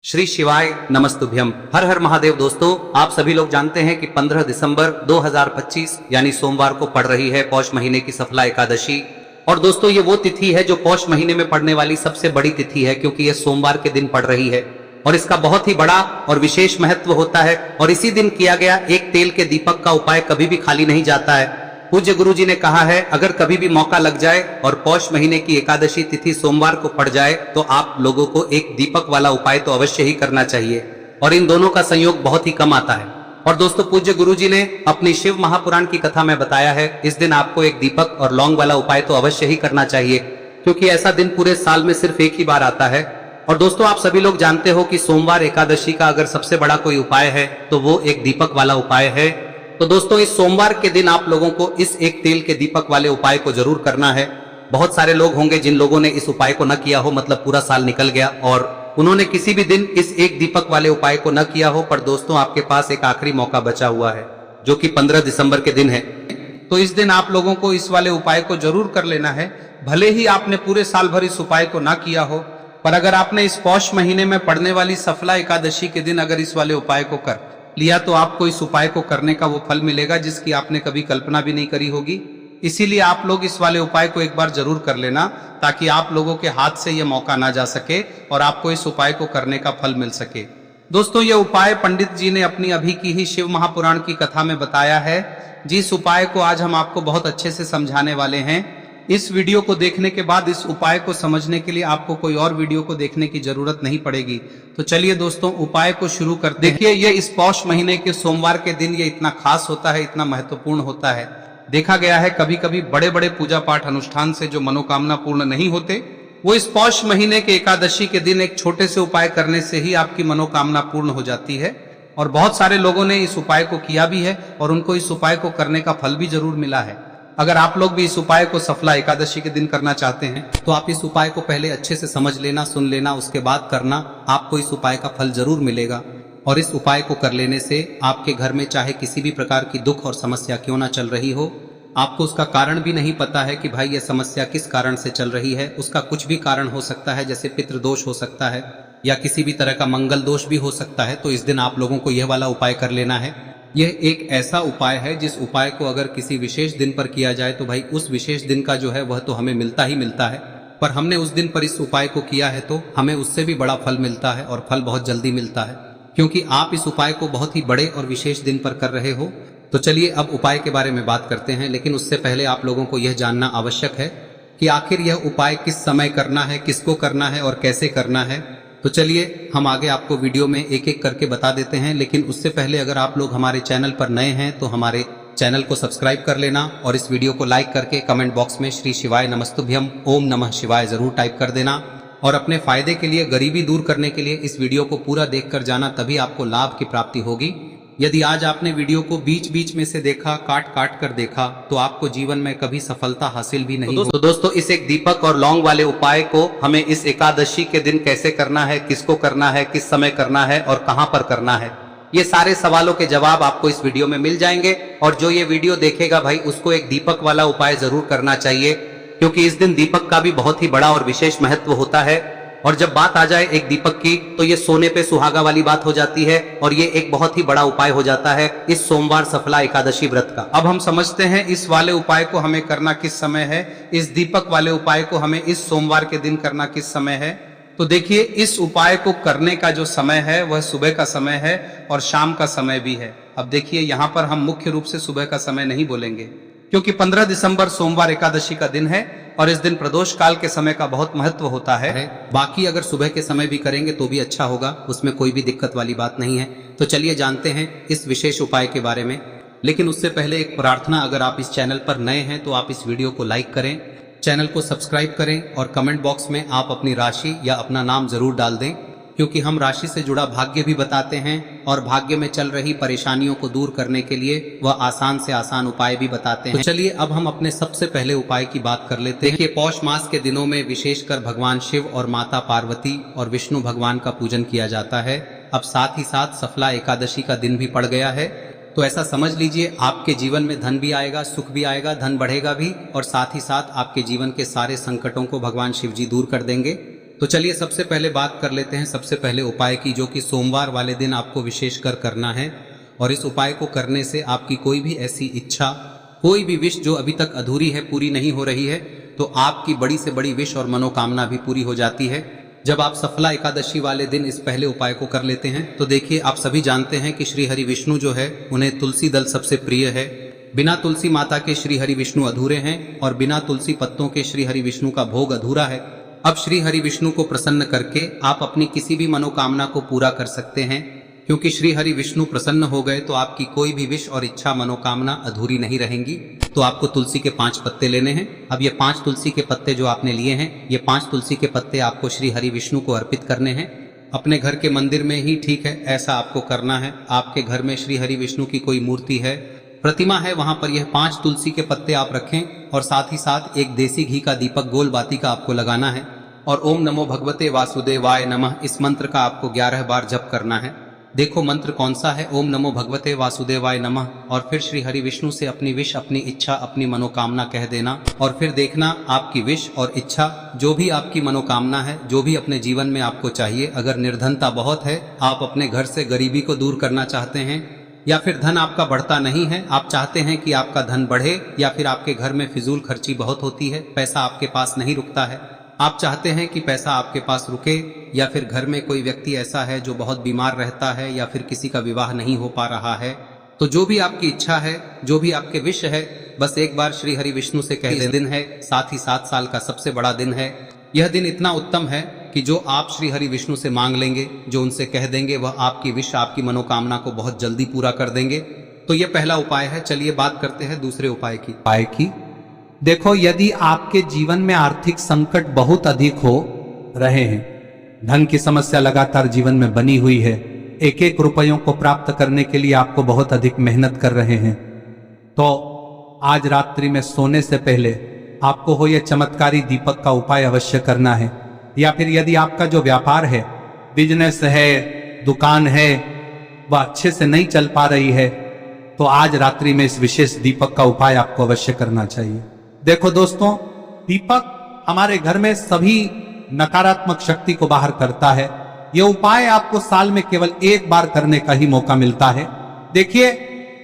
श्री शिवाय नमस्तुभ्यम। हर हर महादेव। दोस्तों, आप सभी लोग जानते हैं कि 15 दिसंबर 2025 यानी सोमवार को पड़ रही है पौष महीने की सफला एकादशी। और दोस्तों, ये वो तिथि है जो पौष महीने में पड़ने वाली सबसे बड़ी तिथि है, क्योंकि ये सोमवार के दिन पड़ रही है और इसका बहुत ही बड़ा और विशेष महत्व होता है। और इसी दिन किया गया एक तेल के दीपक का उपाय कभी भी खाली नहीं जाता है। पूज्य गुरु जी ने कहा है, अगर कभी भी मौका लग जाए और पौष महीने की एकादशी तिथि सोमवार को पड़ जाए तो आप लोगों को एक दीपक वाला उपाय तो अवश्य ही करना चाहिए। और इन दोनों का संयोग बहुत ही कम आता है। और दोस्तों, पूज्य गुरु जी ने अपनी शिव महापुराण की कथा में बताया है, इस दिन आपको एक दीपक और लौंग वाला उपाय तो अवश्य ही करना चाहिए, क्योंकि ऐसा दिन पूरे साल में सिर्फ एक ही बार आता है। और दोस्तों, आप सभी लोग जानते हो कि सोमवार एकादशी का अगर सबसे बड़ा कोई उपाय है तो वो एक दीपक वाला उपाय है। तो दोस्तों, इस सोमवार के दिन आप लोगों को इस एक तेल के दीपक वाले उपाय को जरूर करना है। बहुत सारे लोग होंगे जिन लोगों ने इस उपाय को न किया हो, मतलब पूरा साल निकल गया और उन्होंने किसी भी दिन इस एक दीपक वाले उपाय को न किया हो। पर दोस्तों, आपके पास एक आखिरी मौका बचा हुआ है, जो कि 15 दिसंबर के दिन है। तो इस दिन आप लोगों को इस वाले उपाय को जरूर कर लेना है। भले ही आपने पूरे साल भर इस उपाय को ना किया हो, पर अगर आपने इस पौष महीने में पड़ने वाली सफला एकादशी के दिन अगर इस वाले उपाय को कर लिया तो आपको इस उपाय को करने का वो फल मिलेगा जिसकी आपने कभी कल्पना भी नहीं करी होगी। इसीलिए आप लोग इस वाले उपाय को एक बार जरूर कर लेना, ताकि आप लोगों के हाथ से ये मौका ना जा सके और आपको इस उपाय को करने का फल मिल सके। दोस्तों, ये उपाय पंडित जी ने अपनी अभी की ही शिव महापुराण की कथा में बताया है, जिस उपाय को आज हम आपको बहुत अच्छे से समझाने वाले हैं। इस वीडियो को देखने के बाद इस उपाय को समझने के लिए आपको कोई और वीडियो को देखने की जरूरत नहीं पड़ेगी। तो चलिए दोस्तों, उपाय को शुरू करते हैं। देखिए, ये इस पौष महीने के सोमवार के दिन ये इतना खास होता है, इतना महत्वपूर्ण होता है। देखा गया है कभी कभी बड़े बड़े पूजा पाठ अनुष्ठान से जो मनोकामना पूर्ण नहीं होते, वो इस पौष महीने के एकादशी के दिन एक छोटे से उपाय करने से ही आपकी मनोकामना पूर्ण हो जाती है। और बहुत सारे लोगों ने इस उपाय को किया भी है और उनको इस उपाय को करने का फल भी जरूर मिला है। अगर आप लोग भी इस उपाय को सफला एकादशी के दिन करना चाहते हैं तो आप इस उपाय को पहले अच्छे से समझ लेना, सुन लेना, उसके बाद करना। आपको इस उपाय का फल जरूर मिलेगा। और इस उपाय को कर लेने से आपके घर में चाहे किसी भी प्रकार की दुख और समस्या क्यों ना चल रही हो, आपको उसका कारण भी नहीं पता है कि भाई ये समस्या किस कारण से चल रही है, उसका कुछ भी कारण हो सकता है, जैसे पितृदोष हो सकता है या किसी भी तरह का मंगल दोष भी हो सकता है। तो इस दिन आप लोगों को यह वाला उपाय कर लेना है। यह एक ऐसा उपाय है जिस उपाय को अगर किसी विशेष दिन पर किया जाए तो भाई उस विशेष दिन का जो है वह तो हमें मिलता ही मिलता है। पर हमने उस दिन पर इस उपाय को किया है तो हमें उससे भी बड़ा फल मिलता है, और फल बहुत जल्दी मिलता है, क्योंकि आप इस उपाय को बहुत ही बड़े और विशेष दिन पर कर रहे हो। तो चलिए अब उपाय के बारे में बात करते हैं, लेकिन उससे पहले आप लोगों को यह जानना आवश्यक है कि आखिर यह उपाय किस समय करना है, किसको करना है और कैसे करना है। तो चलिए हम आगे आपको वीडियो में एक एक करके बता देते हैं। लेकिन उससे पहले अगर आप लोग हमारे चैनल पर नए हैं तो हमारे चैनल को सब्सक्राइब कर लेना और इस वीडियो को लाइक करके कमेंट बॉक्स में श्री शिवाय नमस्तुभ्यम ओम नमः शिवाय जरूर टाइप कर देना। और अपने फायदे के लिए, गरीबी दूर करने के लिए इस वीडियो को पूरा देखकर जाना, तभी आपको लाभ की प्राप्ति होगी। यदि आज आपने वीडियो को बीच बीच में से देखा, काट काट कर देखा, तो आपको जीवन में कभी सफलता हासिल भी नहीं होगी। तो दोस्तों, इस एक दीपक और लौंग वाले उपाय को हमें इस एकादशी के दिन कैसे करना है, किसको करना है, किस समय करना है और कहां पर करना है, ये सारे सवालों के जवाब आपको इस वीडियो में मिल जाएंगे। और जो ये वीडियो देखेगा भाई, उसको एक दीपक वाला उपाय जरूर करना चाहिए, क्योंकि इस दिन दीपक का भी बहुत ही बड़ा और विशेष महत्व होता है। और जब बात आ जाए एक दीपक की, तो ये सोने पे सुहागा वाली बात हो जाती है और ये एक बहुत ही बड़ा उपाय हो जाता है इस सोमवार सफला एकादशी व्रत का। अब हम समझते हैं इस वाले उपाय को हमें करना किस समय है, इस दीपक वाले उपाय को हमें इस सोमवार के दिन करना किस समय है। तो देखिए, इस उपाय को करने का जो समय है वह सुबह का समय है और शाम का समय भी है। अब देखिए, यहाँ पर हम मुख्य रूप से सुबह का समय नहीं बोलेंगे, क्योंकि 15 दिसंबर सोमवार एकादशी का दिन है और इस दिन प्रदोष काल के समय का बहुत महत्व होता है। बाकी अगर सुबह के समय भी करेंगे तो भी अच्छा होगा, उसमें कोई भी दिक्कत वाली बात नहीं है। तो चलिए जानते हैं इस विशेष उपाय के बारे में। लेकिन उससे पहले एक प्रार्थना, अगर आप इस चैनल पर नए हैं तो आप इस वीडियो को लाइक करें, चैनल को सब्सक्राइब करें और कमेंट बॉक्स में आप अपनी राशि या अपना नाम जरूर डाल दें, क्योंकि हम राशि से जुड़ा भाग्य भी बताते हैं और भाग्य में चल रही परेशानियों को दूर करने के लिए वह आसान से आसान उपाय भी बताते हैं। तो चलिए अब हम अपने सबसे पहले उपाय की बात कर लेते हैं। देखिए, पौष मास के दिनों में विशेषकर भगवान शिव और माता पार्वती और विष्णु भगवान का पूजन किया जाता है। अब साथ ही साथ सफला एकादशी का दिन भी पड़ गया है, तो ऐसा समझ लीजिए आपके जीवन में धन भी आएगा, सुख भी आएगा, धन बढ़ेगा भी, और साथ ही साथ आपके जीवन के सारे संकटों को भगवान शिव जी दूर कर देंगे। तो चलिए सबसे पहले बात कर लेते हैं सबसे पहले उपाय की, जो कि सोमवार वाले दिन आपको विशेषकर करना है। और इस उपाय को करने से आपकी कोई भी ऐसी इच्छा, कोई भी विश जो अभी तक अधूरी है, पूरी नहीं हो रही है, तो आपकी बड़ी से बड़ी विश और मनोकामना भी पूरी हो जाती है जब आप सफला एकादशी वाले दिन इस पहले उपाय को कर लेते हैं। तो देखिए, आप सभी जानते हैं कि श्री हरि विष्णु जो है उन्हें तुलसी दल सबसे प्रिय है। बिना तुलसी माता के श्री हरि विष्णु अधूरे हैं और बिना तुलसी पत्तों के श्री हरि विष्णु का भोग अधूरा है। अब श्री हरि विष्णु को प्रसन्न करके आप अपनी किसी भी मनोकामना को पूरा कर सकते हैं, क्योंकि श्री हरि विष्णु प्रसन्न हो गए तो आपकी कोई भी विश और इच्छा मनोकामना अधूरी नहीं रहेंगी। तो आपको तुलसी के 5 पत्ते लेने हैं। अब ये 5 तुलसी के पत्ते जो आपने लिए हैं, ये 5 तुलसी के पत्ते आपको श्री हरि विष्णु को अर्पित करने हैं। अपने घर के मंदिर में ही ठीक है, ऐसा आपको करना है। आपके घर में श्री हरि विष्णु की कोई मूर्ति है, प्रतिमा है, वहां पर यह 5 तुलसी के पत्ते आप रखें और साथ ही साथ एक देसी घी का दीपक गोल बाती का आपको लगाना है। और ओम नमो भगवते वासुदेवाय नमः इस मंत्र का आपको 11 बार जप करना है। देखो मंत्र कौन सा है, ओम नमो भगवते वासुदेवाय नमः, और फिर श्री हरि विष्णु से अपनी विश, अपनी इच्छा, अपनी मनोकामना कह देना। और फिर देखना आपकी विश और इच्छा, जो भी आपकी मनोकामना है, जो भी अपने जीवन में आपको चाहिए। अगर निर्धनता बहुत है, आप अपने घर से गरीबी को दूर करना चाहते हैं, या फिर धन आपका बढ़ता नहीं है, आप चाहते हैं कि आपका धन बढ़े, या फिर आपके घर में फिजूल खर्ची बहुत होती है, पैसा आपके पास नहीं रुकता है, आप चाहते हैं कि पैसा आपके पास रुके, या फिर घर में कोई व्यक्ति ऐसा है जो बहुत बीमार रहता है, या फिर किसी का विवाह नहीं हो पा रहा है, तो जो भी आपकी इच्छा है, जो भी आपके विश है, बस एक बार श्री हरि विष्णु से कह दे। दिन है, साथ ही 7 साल का सबसे बड़ा दिन है। यह दिन इतना उत्तम है कि जो आप श्री हरि विष्णु से मांग लेंगे, जो उनसे कह देंगे, वह आपकी विश, आपकी मनोकामना को बहुत जल्दी पूरा कर देंगे। तो यह पहला उपाय है। चलिए बात करते हैं दूसरे उपाय की। देखो, यदि आपके जीवन में आर्थिक संकट बहुत अधिक हो रहे हैं, धन की समस्या लगातार जीवन में बनी हुई है, एक एक रुपयों को प्राप्त करने के लिए आपको बहुत अधिक मेहनत कर रहे हैं, तो आज रात्रि में सोने से पहले आपको हो यह चमत्कारी दीपक का उपाय अवश्य करना है। या फिर यदि आपका जो व्यापार है, बिजनेस है, दुकान है, वह अच्छे से नहीं चल पा रही है, तो आज रात्रि में इस विशेष दीपक का उपाय आपको अवश्य करना चाहिए। देखो दोस्तों, दीपक हमारे घर में सभी नकारात्मक शक्ति को बाहर करता है। यह उपाय आपको साल में केवल 1 बार करने का ही मौका मिलता है। देखिए,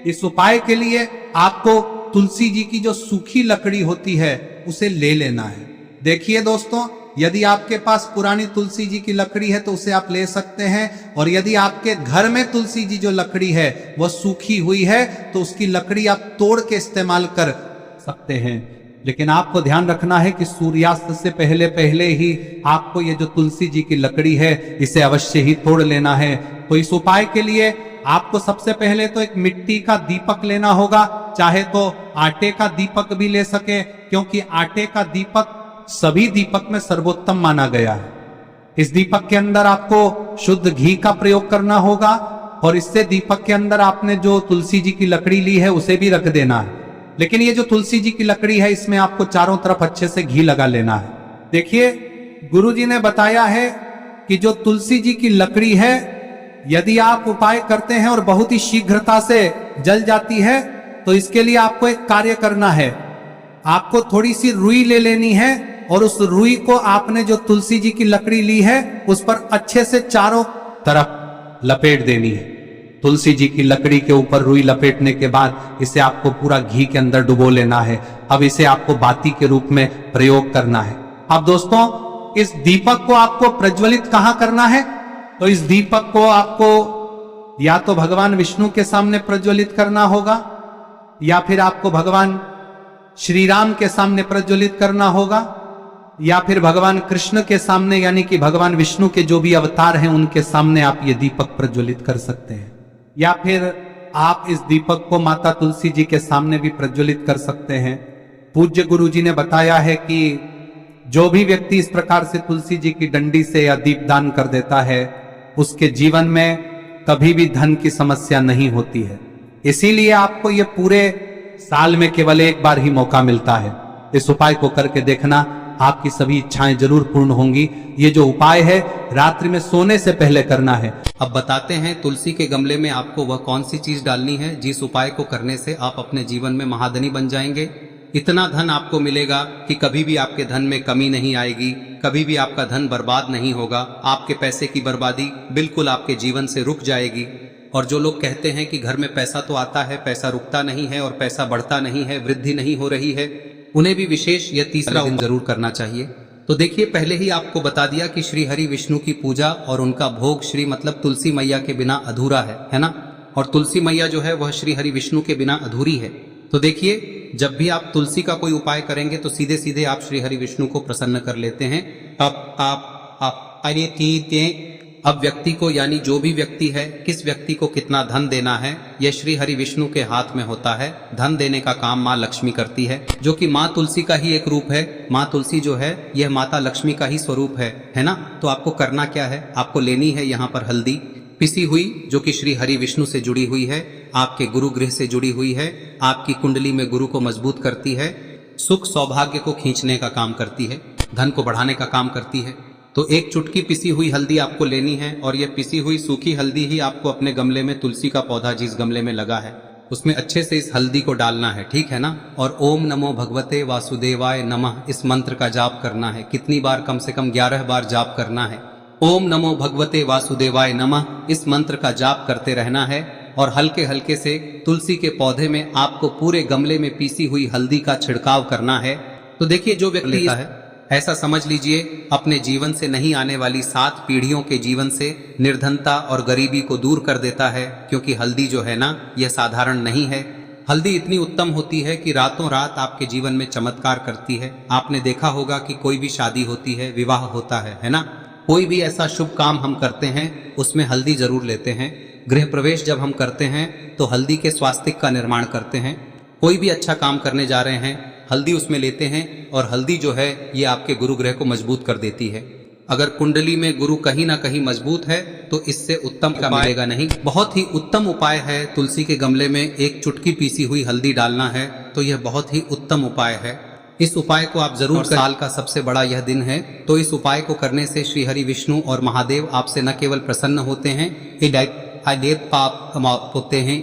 इस उपाय के लिए आपको तुलसी जी की जो सूखी लकड़ी होती है उसे ले लेना है। देखिए दोस्तों, यदि आपके पास पुरानी तुलसी जी की लकड़ी है तो उसे आप ले सकते हैं, और यदि आपके घर में तुलसी जी जो लकड़ी है वह सूखी हुई है तो उसकी लकड़ी आप तोड़ के इस्तेमाल कर सकते हैं। लेकिन आपको ध्यान रखना है कि सूर्यास्त से पहले पहले ही आपको ये जो तुलसी जी की लकड़ी है इसे अवश्य ही तोड़ लेना है। तो इस उपाय के लिए आपको सबसे पहले तो एक मिट्टी का दीपक लेना होगा, चाहे तो आटे का दीपक भी ले सके, क्योंकि आटे का दीपक सभी दीपक में सर्वोत्तम माना गया है। इस दीपक के अंदर आपको शुद्ध घी का प्रयोग करना होगा, और इससे दीपक के अंदर आपने जो तुलसी जी की लकड़ी ली है उसे भी रख देना है। लेकिन ये जो तुलसी जी की लकड़ी है, इसमें आपको चारों तरफ अच्छे से घी लगा लेना है। देखिए, गुरुजी ने बताया है कि जो तुलसी जी की लकड़ी है, यदि आप उपाय करते हैं और बहुत ही शीघ्रता से जल जाती है, तो इसके लिए आपको एक कार्य करना है। आपको थोड़ी सी रुई ले लेनी है, और उस रुई को आपने जो तुलसी जी की लकड़ी ली है उस पर अच्छे से चारों तरफ लपेट देनी है। तुलसी जी की लकड़ी के ऊपर रुई लपेटने के बाद इसे आपको पूरा घी के अंदर डुबो लेना है। अब इसे आपको बाती के रूप में प्रयोग करना है। अब दोस्तों, इस दीपक को आपको प्रज्वलित कहां करना है? तो इस दीपक को आपको या तो भगवान विष्णु के सामने प्रज्वलित करना होगा, या फिर आपको भगवान श्री राम के सामने प्रज्वलित करना होगा, या फिर भगवान कृष्ण के सामने, यानी कि भगवान विष्णु के जो भी अवतार हैं उनके सामने आप ये दीपक प्रज्वलित कर सकते हैं। या फिर आप इस दीपक को माता तुलसी जी के सामने भी प्रज्वलित कर सकते हैं। पूज्य गुरु जी ने बताया है कि जो भी व्यक्ति इस प्रकार से तुलसी जी की डंडी से या दीपदान कर देता है, उसके जीवन में कभी भी धन की समस्या नहीं होती है। इसीलिए आपको ये पूरे साल में केवल 1 बार ही मौका मिलता है। इस उपाय को करके देखना, आपकी सभी इच्छाएं जरूर पूर्ण होंगी। ये जो उपाय है रात्रि में सोने से पहले करना है। अब बताते हैं तुलसी के गमले में आपको वह कौन सी चीज डालनी है जिस उपाय को करने से आप अपने जीवन में महाधनी बन जाएंगे। इतना धन आपको मिलेगा कि कभी भी आपके धन में कमी नहीं आएगी, कभी भी आपका धन बर्बाद नहीं होगा। आपके पैसे की बर्बादी बिल्कुल आपके जीवन से रुक जाएगी। और जो लोग कहते हैं कि घर में पैसा तो आता है, पैसा रुकता नहीं है और पैसा बढ़ता नहीं है, वृद्धि नहीं हो रही है, उन्हें भी विशेष यह तीसरा दिन जरूर करना चाहिए। तो देखिए, पहले ही आपको बता दिया कि श्री हरि विष्णु की पूजा और उनका भोग श्री मतलब तुलसी मैया के बिना अधूरा है ना। और तुलसी मैया जो है वह श्री हरि विष्णु के बिना अधूरी है। तो देखिए, जब भी आप तुलसी का कोई उपाय करेंगे तो सीधे सीधे आप श्री हरि विष्णु को प्रसन्न कर लेते हैं। अब व्यक्ति को, यानी जो भी व्यक्ति है, किस व्यक्ति को कितना धन देना है, यह श्री हरि विष्णु के हाथ में होता है। धन देने का काम माँ लक्ष्मी करती है, जो कि माँ तुलसी का ही एक रूप है। माँ तुलसी जो है यह माता लक्ष्मी का ही स्वरूप है ना। तो आपको करना क्या है, आपको लेनी है यहाँ पर हल्दी पिसी हुई, जो कि श्री हरि विष्णु से जुड़ी हुई है, आपके गुरु गृह से जुड़ी हुई है, आपकी कुंडली में गुरु को मजबूत करती है, सुख सौभाग्य को खींचने का काम करती है, धन को बढ़ाने का काम करती है। तो एक चुटकी पिसी हुई हल्दी आपको लेनी है और यह पिसी हुई सूखी हल्दी ही आपको अपने गमले में, तुलसी का पौधा जिस गमले में लगा है उसमें अच्छे से इस हल्दी को डालना है, ठीक है ना। और ओम नमो भगवते वासुदेवाय नमः इस मंत्र का जाप करना है। कितनी बार? कम से कम 11 बार जाप करना है। ओम नमो भगवते वासुदेवाय नमः इस मंत्र का जाप करते रहना है। और हल्के हल्के से तुलसी के पौधे में आपको पूरे गमले में पीसी हुई हल्दी का छिड़काव करना है। तो देखिए, जो व्यक्ति लेता है, ऐसा समझ लीजिए अपने जीवन से नहीं आने वाली 7 पीढ़ियों के जीवन से निर्धनता और गरीबी को दूर कर देता है। क्योंकि हल्दी जो है ना, यह साधारण नहीं है। हल्दी इतनी उत्तम होती है कि रातों रात आपके जीवन में चमत्कार करती है। आपने देखा होगा कि कोई भी शादी होती है, विवाह होता है ना, कोई भी ऐसा शुभ काम हम करते हैं उसमें हल्दी जरूर लेते हैं। गृह प्रवेश जब हम करते हैं तो हल्दी के स्वास्तिक का निर्माण करते हैं। कोई भी अच्छा काम करने जा रहे हैं, हल्दी उसमें लेते हैं। और हल्दी जो है ये आपके गुरु ग्रह को मजबूत कर देती है। अगर कुंडली में गुरु कहीं ना कहीं मजबूत है तो इससे उत्तम का मिलेगा नहीं। बहुत ही उत्तम उपाय है, तुलसी के गमले में एक चुटकी पीसी हुई हल्दी डालना है। तो यह बहुत ही उत्तम उपाय है। इस उपाय को आप जरूर करें। साल का सबसे बड़ा यह दिन है, तो इस उपाय को करने से श्री हरि विष्णु और महादेव आपसे न केवल प्रसन्न होते हैं, पाप होते हैं,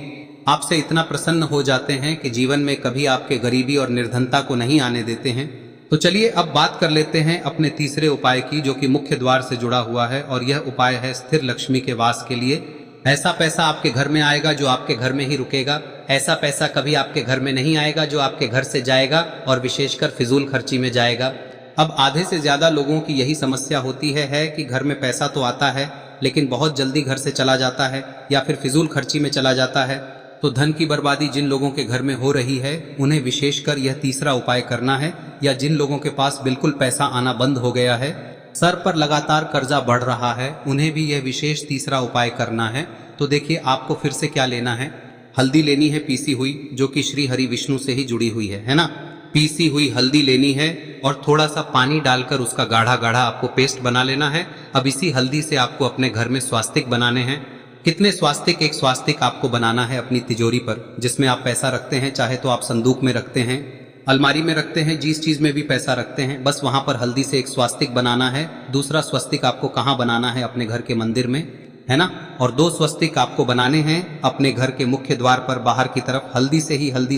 आपसे इतना प्रसन्न हो जाते हैं कि जीवन में कभी आपके गरीबी और निर्धनता को नहीं आने देते हैं। तो चलिए अब बात कर लेते हैं अपने तीसरे उपाय की, जो कि मुख्य द्वार से जुड़ा हुआ है। और यह उपाय है स्थिर लक्ष्मी के वास के लिए। ऐसा पैसा आपके घर में आएगा जो आपके घर में ही रुकेगा। ऐसा पैसा कभी आपके घर में नहीं आएगा जो आपके घर से जाएगा और विशेषकर फिजूल खर्ची में जाएगा। अब आधे से ज्यादा लोगों की यही समस्या होती है कि घर में पैसा तो आता है लेकिन बहुत जल्दी घर से चला जाता है या फिर फिजूल खर्ची में चला जाता है। तो धन की बर्बादी जिन लोगों के घर में हो रही है उन्हें विशेषकर यह तीसरा उपाय करना है। या जिन लोगों के पास बिल्कुल पैसा आना बंद हो गया है, सर पर लगातार कर्जा बढ़ रहा है, उन्हें भी यह विशेष तीसरा उपाय करना है। तो देखिए, आपको फिर से क्या लेना है, हल्दी लेनी है पीसी हुई, जो कि श्री हरि विष्णु से ही जुड़ी हुई है ना। पीसी हुई हल्दी लेनी है और थोड़ा सा पानी डालकर उसका गाढ़ा गाढ़ा आपको पेस्ट बना लेना है। अब इसी हल्दी से आपको अपने घर में स्वास्तिक बनाने हैं। कितने स्वास्तिक? एक स्वास्तिक आपको बनाना है अपनी तिजोरी पर, जिसमें आप पैसा रखते हैं। चाहे तो आप संदूक में रखते हैं, अलमारी में रखते हैं, जिस चीज में भी पैसा रखते हैं, बस वहां पर हल्दी से एक स्वास्तिक बनाना है। दूसरा स्वस्तिक आपको कहाँ बनाना है? अपने घर के मंदिर में, है ना। और 2 स्वस्तिक आपको बनाने हैं अपने घर के मुख्य द्वार पर बाहर की तरफ। हल्दी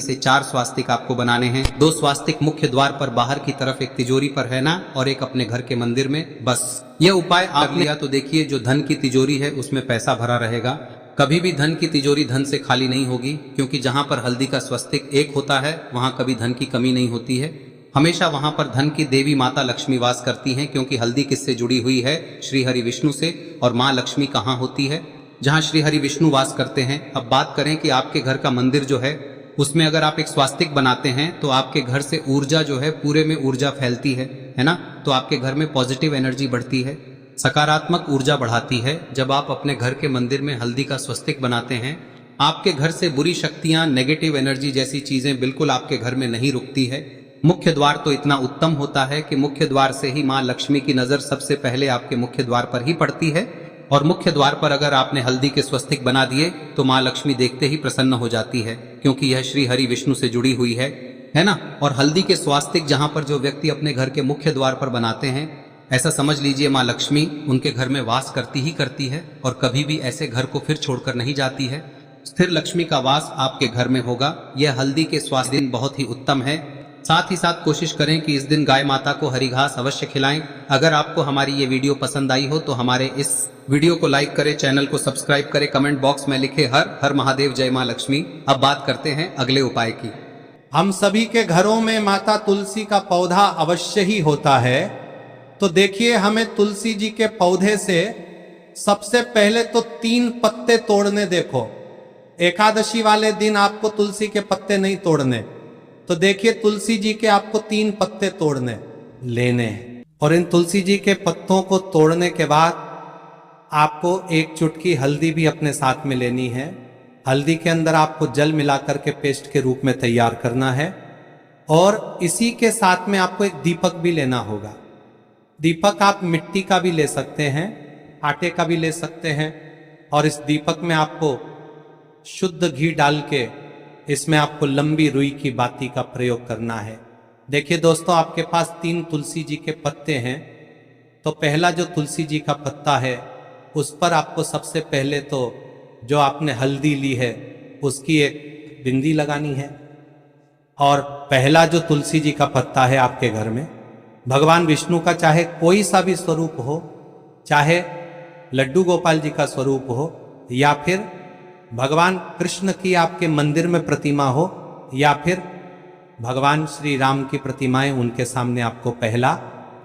से 4 स्वास्तिक आपको बनाने हैं। 2 स्वास्तिक मुख्य द्वार पर बाहर की तरफ, एक तिजोरी पर, है ना, और एक अपने घर के मंदिर में। बस यह उपाय आप लिया तो देखिए, जो धन की तिजोरी है उसमें पैसा भरा रहेगा। कभी भी धन की तिजोरी धन से खाली नहीं होगी, क्योंकि जहां पर हल्दी का स्वस्तिक एक होता है वहां कभी धन की कमी नहीं होती है। हमेशा वहां पर धन की देवी माता लक्ष्मी वास करती हैं, क्योंकि हल्दी किससे जुड़ी हुई है? श्री हरि विष्णु से। और माँ लक्ष्मी कहाँ होती है? जहाँ श्री हरि विष्णु वास करते हैं। अब बात करें कि आपके घर का मंदिर जो है उसमें अगर आप एक स्वास्तिक बनाते हैं तो आपके घर से ऊर्जा जो है, पूरे में ऊर्जा फैलती है ना। तो आपके घर में पॉजिटिव एनर्जी बढ़ती है, सकारात्मक ऊर्जा बढ़ाती है। जब आप अपने घर के मंदिर में हल्दी का स्वस्तिक बनाते हैं, आपके घर से बुरी शक्तियां, नेगेटिव एनर्जी जैसी चीजें बिल्कुल आपके घर में नहीं रुकती है। मुख्य द्वार तो इतना उत्तम होता है कि मुख्य द्वार से ही माँ लक्ष्मी की नजर सबसे पहले आपके मुख्य द्वार पर ही पड़ती है। और मुख्य द्वार पर अगर आपने हल्दी के स्वस्तिक बना दिए तो माँ लक्ष्मी देखते ही प्रसन्न हो जाती है, क्योंकि यह श्री हरि विष्णु से जुड़ी हुई है ना। और हल्दी के स्वास्तिक जहां पर जो व्यक्ति अपने घर के मुख्य द्वार पर बनाते हैं, ऐसा समझ लीजिए माँ लक्ष्मी उनके घर में वास करती ही करती है और कभी भी ऐसे घर को फिर छोड़कर नहीं जाती है। स्थिर लक्ष्मी का वास आपके घर में होगा। यह हल्दी के स्वास्थ्य दिन बहुत ही उत्तम है। साथ ही साथ कोशिश करें कि इस दिन गाय माता को हरी घास अवश्य खिलाएं। अगर आपको हमारी ये वीडियो पसंद आई हो तो हमारे इस वीडियो को लाइक करें, चैनल को सब्सक्राइब करें, कमेंट बॉक्स में लिखे हर हर महादेव, जय मां लक्ष्मी। अब बात करते हैं अगले उपाय की। हम सभी के घरों में माता तुलसी का पौधा अवश्य ही होता है। तो देखिए, हमें तुलसी जी के पौधे से सबसे पहले तो 3 पत्ते तोड़ने। देखो, एकादशी वाले दिन आपको तुलसी के पत्ते नहीं तोड़ने। तो देखिए, तुलसी जी के आपको 3 पत्ते तोड़ने लेने हैं। और इन तुलसी जी के पत्तों को तोड़ने के बाद आपको 1 चुटकी हल्दी भी अपने साथ में लेनी है। हल्दी के अंदर आपको जल मिलाकर के पेस्ट के रूप में तैयार करना है। और इसी के साथ में आपको एक दीपक भी लेना होगा। दीपक आप मिट्टी का भी ले सकते हैं, आटे का भी ले सकते हैं। और इस दीपक में आपको शुद्ध घी डाल के इसमें आपको लंबी रुई की बाती का प्रयोग करना है। देखिए दोस्तों, आपके पास 3 तुलसी जी के पत्ते हैं। तो पहला जो तुलसी जी का पत्ता है उस पर आपको सबसे पहले तो जो आपने हल्दी ली है उसकी एक बिंदी लगानी है। और पहला जो तुलसी जी का पत्ता है आपके घर में, भगवान विष्णु का चाहे कोई सा भी स्वरूप हो, चाहे लड्डू गोपाल जी का स्वरूप हो, या फिर भगवान कृष्ण की आपके मंदिर में प्रतिमा हो, या फिर भगवान श्री राम की प्रतिमाएं, उनके सामने आपको पहला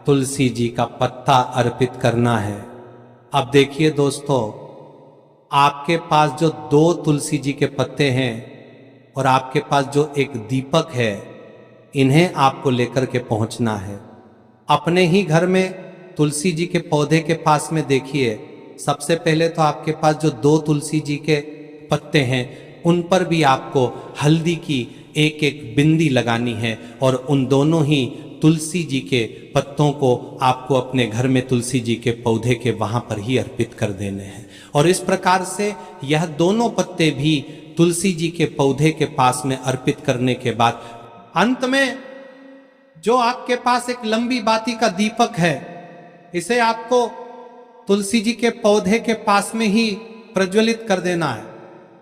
तुलसी जी का पत्ता अर्पित करना है। अब देखिए दोस्तों, आपके पास जो 2 तुलसी जी के पत्ते हैं और आपके पास जो एक दीपक है, इन्हें आपको लेकर के पहुंचना है। अपने ही घर में तुलसी जी के पौधे के पास में देखिए, सबसे पहले तो आपके पास जो 2 तुलसी जी के पत्ते हैं उन पर भी आपको हल्दी की एक एक बिंदी लगानी है। और उन दोनों ही तुलसी जी के पत्तों को आपको अपने घर में तुलसी जी के पौधे के वहां पर ही अर्पित कर देने हैं। और इस प्रकार से यह दोनों पत्ते भी तुलसी जी के पौधे के पास में अर्पित करने के बाद अंत में जो आपके पास एक लंबी बाती का दीपक है, इसे आपको तुलसी जी के पौधे के पास में ही प्रज्वलित कर देना है।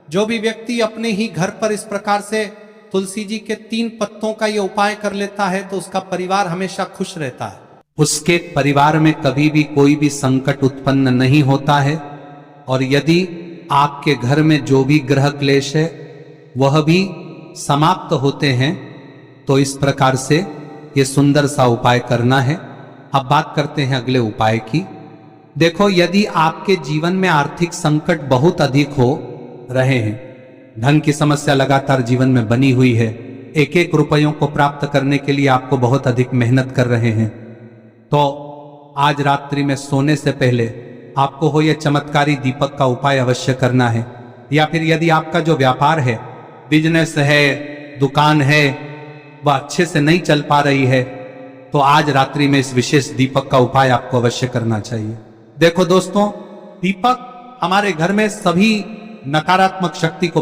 जो भी व्यक्ति अपने ही घर पर इस प्रकार से तुलसी जी के 3 पत्तों का ये उपाय कर लेता है तो उसका परिवार हमेशा खुश रहता है। उसके परिवार में कभी भी कोई भी संकट उत्पन्न नहीं होता है। और यदि आपके घर में जो भी ग्रह क्लेश है वह भी समाप्त होते हैं। तो इस प्रकार से ये सुंदर सा उपाय करना है। अब बात करते हैं अगले उपाय की। देखो, यदि आपके जीवन में आर्थिक संकट बहुत अधिक हो रहे हैं, धन की समस्या लगातार जीवन में बनी हुई है, एक एक रुपयों को प्राप्त करने के लिए आपको बहुत अधिक मेहनत कर रहे हैं, तो आज रात्रि में सोने से पहले आपको हो यह चमत्कारी दीपक का उपाय अवश्य करना है। या फिर यदि आपका जो व्यापार है, बिजनेस है, दुकान है, वह अच्छे से नहीं चल पा रही है, तो आज रात्रि में इस विशेष दीपक का उपाय आपको अवश्य करना चाहिए। देखो दोस्तों, दीपक हमारे घर में सभी नकारात्मक शक्ति को